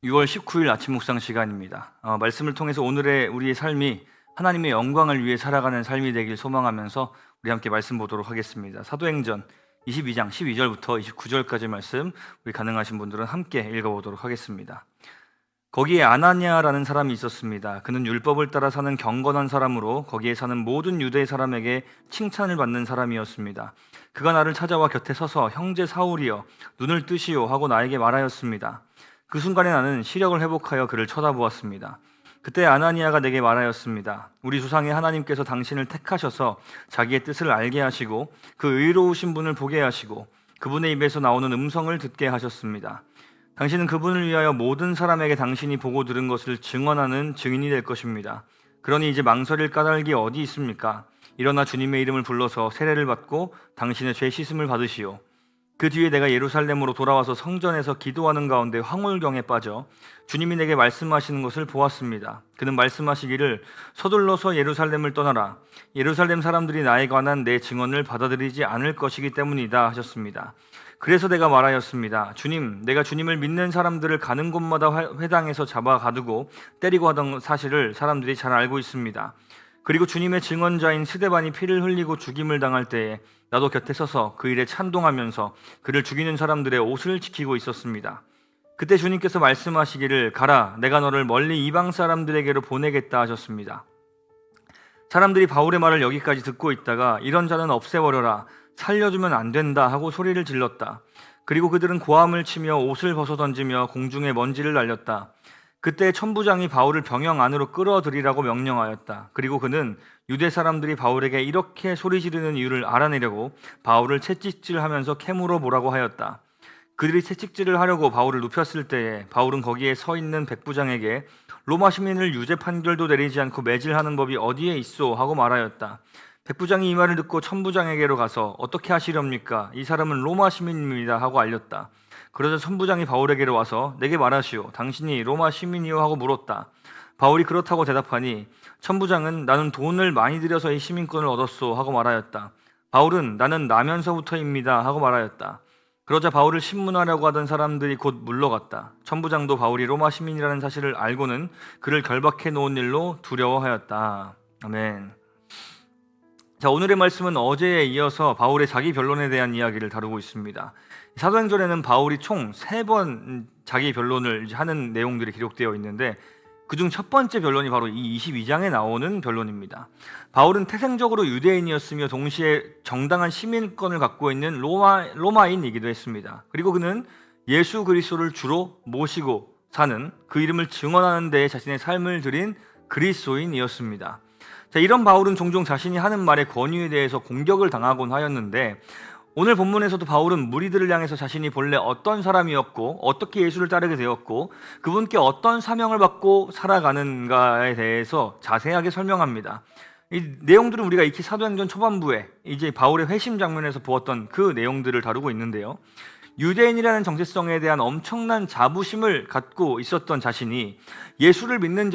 6월 19일 아침 묵상 시간입니다. 말씀을 통해서 오늘의 우리의 삶이 하나님의 영광을 위해 살아가는 삶이 되길 소망하면서 우리 함께 말씀 보도록 하겠습니다. 사도행전 22장 12절부터 29절까지 말씀 우리 가능하신 분들은 함께 읽어보도록 하겠습니다. 거기에 아나니아라는 사람이 있었습니다. 그는 율법을 따라 사는 경건한 사람으로 거기에 사는 모든 유대 사람에게 칭찬을 받는 사람이었습니다. 그가 나를 찾아와 곁에 서서 형제 사울이여 눈을 뜨시오 하고 나에게 말하였습니다. 그 순간에 나는 시력을 회복하여 그를 쳐다보았습니다. 그때 아나니아가 내게 말하였습니다. 우리 조상의 하나님께서 당신을 택하셔서 자기의 뜻을 알게 하시고 그 의로우신 분을 보게 하시고 그분의 입에서 나오는 음성을 듣게 하셨습니다. 당신은 그분을 위하여 모든 사람에게 당신이 보고 들은 것을 증언하는 증인이 될 것입니다. 그러니 이제 망설일 까닭이 어디 있습니까? 일어나 주님의 이름을 불러서 세례를 받고 당신의 죄 씻음을 받으시오. 그 뒤에 내가 예루살렘으로 돌아와서 성전에서 기도하는 가운데 황홀경에 빠져 주님이 내게 말씀하시는 것을 보았습니다. 그는 말씀하시기를 서둘러서 예루살렘을 떠나라. 예루살렘 사람들이 나에 관한 내 증언을 받아들이지 않을 것이기 때문이다 하셨습니다. 그래서 내가 말하였습니다. 주님, 내가 주님을 믿는 사람들을 가는 곳마다 회당에서 잡아 가두고 때리고 하던 사실을 사람들이 잘 알고 있습니다. 그리고 주님의 증언자인 스데반이 피를 흘리고 죽임을 당할 때에 나도 곁에 서서 그 일에 찬동하면서 그를 죽이는 사람들의 옷을 지키고 있었습니다. 그때 주님께서 말씀하시기를 가라, 내가 너를 멀리 이방 사람들에게로 보내겠다 하셨습니다. 사람들이 바울의 말을 여기까지 듣고 있다가 이런 자는 없애버려라, 살려주면 안 된다 하고 소리를 질렀다. 그리고 그들은 고함을 치며 옷을 벗어던지며 공중에 먼지를 날렸다. 그때 천부장이 바울을 병영 안으로 끌어들이라고 명령하였다. 그리고 그는 유대 사람들이 바울에게 이렇게 소리 지르는 이유를 알아내려고 바울을 채찍질하면서 캐물어 보라고 하였다. 그들이 채찍질을 하려고 바울을 눕혔을 때에 바울은 거기에 서 있는 백부장에게 로마 시민을 유죄 판결도 내리지 않고 매질하는 법이 어디에 있소 하고 말하였다. 백부장이 이 말을 듣고 천부장에게로 가서 어떻게 하시렵니까? 이 사람은 로마 시민입니다 하고 알렸다. 그러자 천부장이 바울에게로 와서 내게 말하시오. 당신이 로마 시민이요 하고 물었다. 바울이 그렇다고 대답하니 천부장은 나는 돈을 많이 들여서 이 시민권을 얻었소 하고 말하였다. 바울은 나는 나면서부터입니다 하고 말하였다. 그러자 바울을 신문하려고 하던 사람들이 곧 물러갔다. 천부장도 바울이 로마 시민이라는 사실을 알고는 그를 결박해 놓은 일로 두려워하였다. 아멘. 자, 오늘의 말씀은 어제에 이어서 바울의 자기 변론에 대한 이야기를 다루고 있습니다. 사도행전에는 바울이 총 3번 자기 변론을 하는 내용들이 기록되어 있는데 그중 첫 번째 변론이 바로 이 22장에 나오는 변론입니다. 바울은 태생적으로 유대인이었으며 동시에 정당한 시민권을 갖고 있는 로마인이기도 했습니다. 그리고 그는 예수 그리스도를 주로 모시고 사는, 그 이름을 증언하는 데에 자신의 삶을 들인 그리스도인이었습니다. 자, 이런 바울은 종종 자신이 하는 말의 권위에 대해서 공격을 당하곤 하였는데 오늘 본문에서도 바울은 무리들을 향해서 자신이 본래 어떤 사람이었고 어떻게 예수를 따르게 되었고 그분께 어떤 사명을 받고 살아가는가에 대해서 자세하게 설명합니다. 이 내용들은 우리가 익히 사도행전 초반부에 이제 바울의 회심 장면에서 보았던 그 내용들을 다루고 있는데요. 유대인이라는 정체성에 대한 엄청난 자부심을 갖고 있었던 자신이 예수를 믿는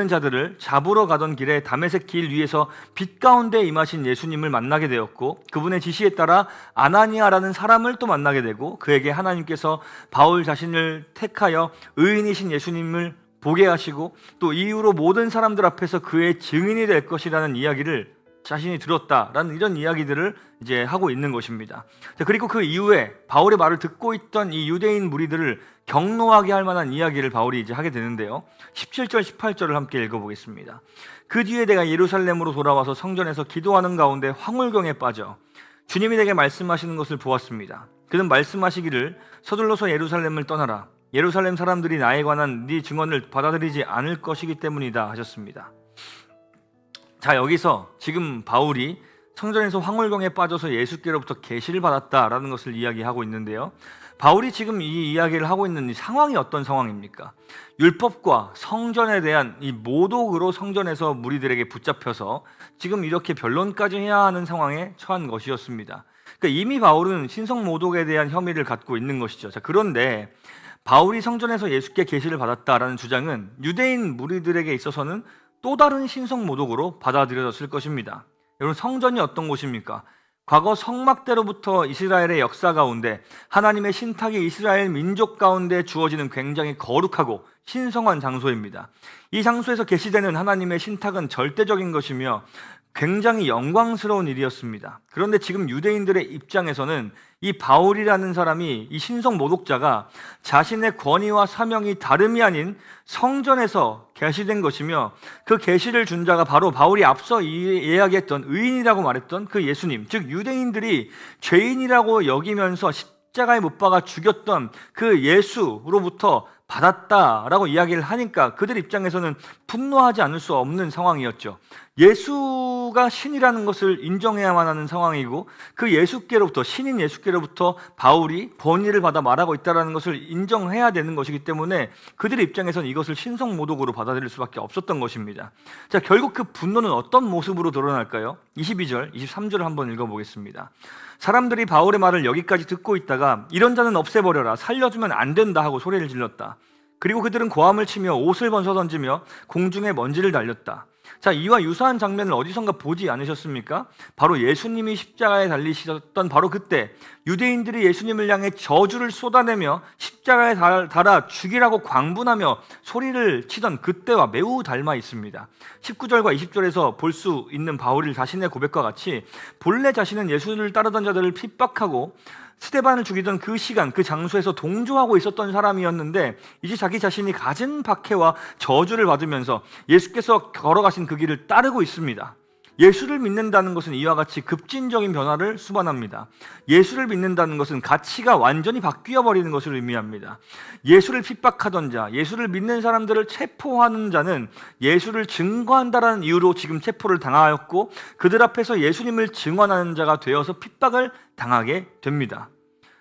자들을 잡으러 가던 길에 다메섹 길 위에서 빛 가운데 임하신 예수님을 만나게 되었고 그분의 지시에 따라 아나니아라는 사람을 또 만나게 되고 그에게 하나님께서 바울 자신을 택하여 의인이신 예수님을 보게 하시고 또 이후로 모든 사람들 앞에서 그의 증인이 될 것이라는 이야기를 자신이 들었다라는 이런 이야기들을 이제 하고 있는 것입니다. 그리고 그 이후에 바울의 말을 듣고 있던 이 유대인 무리들을 격노하게 할 만한 이야기를 바울이 이제 하게 되는데요. 17절, 18절을 함께 읽어보겠습니다. 그 뒤에 내가 예루살렘으로 돌아와서 성전에서 기도하는 가운데 황홀경에 빠져 주님이 내게 말씀하시는 것을 보았습니다. 그는 말씀하시기를 서둘러서 예루살렘을 떠나라. 예루살렘 사람들이 나에 관한 네 증언을 받아들이지 않을 것이기 때문이다 하셨습니다. 자, 여기서 지금 바울이 성전에서 황홀경에 빠져서 예수께로부터 계시를 받았다라는 것을 이야기하고 있는데요. 바울이 지금 이 이야기를 하고 있는 이 상황이 어떤 상황입니까? 율법과 성전에 대한 이 모독으로 성전에서 무리들에게 붙잡혀서 지금 이렇게 변론까지 해야 하는 상황에 처한 것이었습니다. 그러니까 이미 바울은 신성 모독에 대한 혐의를 갖고 있는 것이죠. 자, 그런데 바울이 성전에서 예수께 계시를 받았다라는 주장은 유대인 무리들에게 있어서는 또 다른 신성 모독으로 받아들여졌을 것입니다. 여러분, 성전이 어떤 곳입니까? 과거 성막 때로부터 이스라엘의 역사 가운데 하나님의 신탁이 이스라엘 민족 가운데 주어지는 굉장히 거룩하고 신성한 장소입니다. 이 장소에서 계시되는 하나님의 신탁은 절대적인 것이며 굉장히 영광스러운 일이었습니다. 그런데 지금 유대인들의 입장에서는 이 바울이라는 사람이, 이 신성 모독자가 자신의 권위와 사명이 다름이 아닌 성전에서 계시된 것이며, 그 계시를 준 자가 바로 바울이 앞서 이야기했던 의인이라고 말했던 그 예수님, 즉 유대인들이 죄인이라고 여기면서 십자가에 못 박아 죽였던 그 예수로부터 받았다라고 이야기를 하니까 그들 입장에서는 분노하지 않을 수 없는 상황이었죠. 예수가 신이라는 것을 인정해야만 하는 상황이고, 그 예수께로부터, 신인 예수께로부터 바울이 권위를 받아 말하고 있다는 것을 인정해야 되는 것이기 때문에 그들의 입장에서는 이것을 신성모독으로 받아들일 수밖에 없었던 것입니다. 자, 결국 그 분노는 어떤 모습으로 드러날까요? 22절, 23절을 한번 읽어보겠습니다. 사람들이 바울의 말을 여기까지 듣고 있다가 이런 자는 없애버려라, 살려주면 안 된다 하고 소리를 질렀다. 그리고 그들은 고함을 치며 옷을 벗어 던지며 공중에 먼지를 날렸다. 자, 이와 유사한 장면을 어디선가 보지 않으셨습니까? 바로 예수님이 십자가에 달리셨던 바로 그때 유대인들이 예수님을 향해 저주를 쏟아내며 십자가에 달아 죽이라고 광분하며 소리를 치던 그때와 매우 닮아 있습니다. 19절과 20절에서 볼 수 있는 바울이 자신의 고백과 같이 본래 자신은 예수를 따르던 자들을 핍박하고 스데반을 죽이던 그 시간, 그 장소에서 동조하고 있었던 사람이었는데, 이제 자기 자신이 가진 박해와 저주를 받으면서 예수께서 걸어가신 그 길을 따르고 있습니다. 예수를 믿는다는 것은 이와 같이 급진적인 변화를 수반합니다. 예수를 믿는다는 것은 가치가 완전히 바뀌어버리는 것을 의미합니다. 예수를 핍박하던 자, 예수를 믿는 사람들을 체포하는 자는 예수를 증거한다라는 이유로 지금 체포를 당하였고, 그들 앞에서 예수님을 증언하는 자가 되어서 핍박을 당하게 됩니다.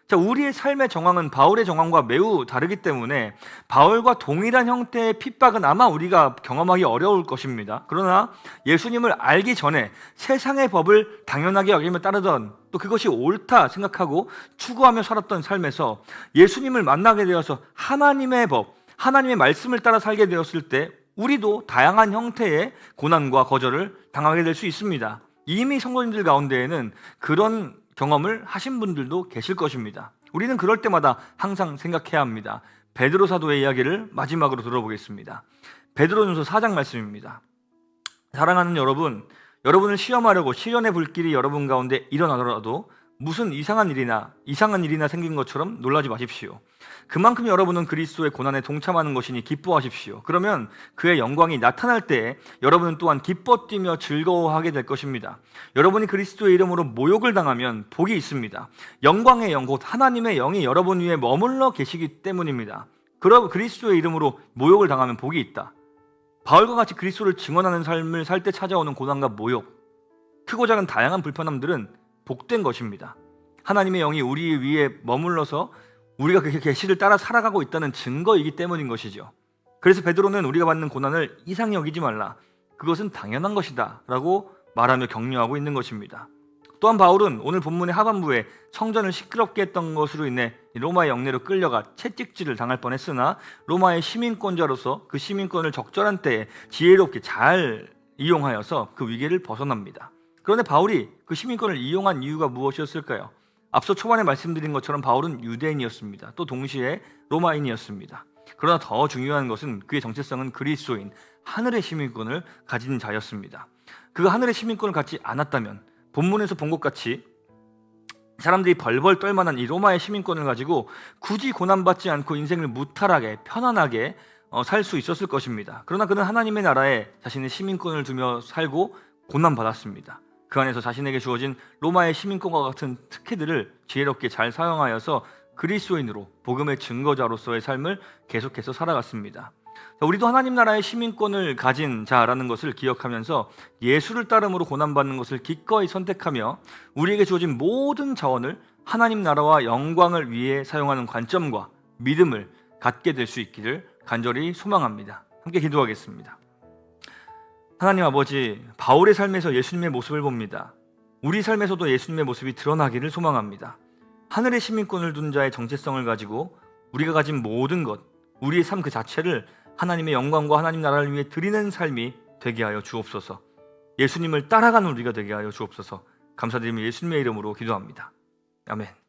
자, 우리의 삶의 정황은 바울의 정황과 매우 다르기 때문에 바울과 동일한 형태의 핍박은 아마 우리가 경험하기 어려울 것입니다. 그러나 예수님을 알기 전에 세상의 법을 당연하게 여기며 따르던, 또 그것이 옳다 생각하고 추구하며 살았던 삶에서 예수님을 만나게 되어서 하나님의 법, 하나님의 말씀을 따라 살게 되었을 때 우리도 다양한 형태의 고난과 거절을 당하게 될 수 있습니다. 이미 성도님들 가운데에는 그런 경험을 하신 분들도 계실 것입니다. 우리는 그럴 때마다 항상 생각해야 합니다. 베드로 사도의 이야기를 마지막으로 들어보겠습니다. 베드로전서 4장 말씀입니다. 사랑하는 여러분, 여러분을 시험하려고 시련의 불길이 여러분 가운데 일어나더라도 무슨 이상한 일이나 생긴 것처럼 놀라지 마십시오. 그만큼 여러분은 그리스도의 고난에 동참하는 것이니 기뻐하십시오. 그러면 그의 영광이 나타날 때에 여러분은 또한 기뻐 뛰며 즐거워하게 될 것입니다. 여러분이 그리스도의 이름으로 모욕을 당하면 복이 있습니다. 영광의 영, 곧 하나님의 영이 여러분 위에 머물러 계시기 때문입니다. 그리스도의 이름으로 모욕을 당하면 복이 있다. 바울과 같이 그리스도를 증언하는 삶을 살 때 찾아오는 고난과 모욕, 크고 작은 다양한 불편함들은 복된 것입니다. 하나님의 영이 우리 위에 머물러서 우리가 그 계시를 따라 살아가고 있다는 증거이기 때문인 것이죠. 그래서 베드로는 우리가 받는 고난을 이상히 여기지 말라, 그것은 당연한 것이다 라고 말하며 격려하고 있는 것입니다. 또한 바울은 오늘 본문의 하반부에 성전을 시끄럽게 했던 것으로 인해 로마의 영내로 끌려가 채찍질을 당할 뻔했으나 로마의 시민권자로서 그 시민권을 적절한 때에 지혜롭게 잘 이용하여서 그 위기를 벗어납니다. 그런데 바울이 그 시민권을 이용한 이유가 무엇이었을까요? 앞서 초반에 말씀드린 것처럼 바울은 유대인이었습니다. 또 동시에 로마인이었습니다. 그러나 더 중요한 것은 그의 정체성은 그리스도인 하늘의 시민권을 가진 자였습니다. 그가 하늘의 시민권을 갖지 않았다면 본문에서 본 것 같이 사람들이 벌벌 떨만한 이 로마의 시민권을 가지고 굳이 고난받지 않고 인생을 무탈하게 편안하게 살 수 있었을 것입니다. 그러나 그는 하나님의 나라에 자신의 시민권을 두며 살고 고난받았습니다. 그 안에서 자신에게 주어진 로마의 시민권과 같은 특혜들을 지혜롭게 잘 사용하여서 그리스도인으로 복음의 증거자로서의 삶을 계속해서 살아갔습니다. 우리도 하나님 나라의 시민권을 가진 자라는 것을 기억하면서 예수를 따름으로 고난받는 것을 기꺼이 선택하며 우리에게 주어진 모든 자원을 하나님 나라와 영광을 위해 사용하는 관점과 믿음을 갖게 될 수 있기를 간절히 소망합니다. 함께 기도하겠습니다. 하나님 아버지, 바울의 삶에서 예수님의 모습을 봅니다. 우리 삶에서도 예수님의 모습이 드러나기를 소망합니다. 하늘의 시민권을 둔 자의 정체성을 가지고 우리가 가진 모든 것, 우리의 삶 그 자체를 하나님의 영광과 하나님 나라를 위해 드리는 삶이 되게 하여 주옵소서. 예수님을 따라가는 우리가 되게 하여 주옵소서. 감사드리며 예수님의 이름으로 기도합니다. 아멘.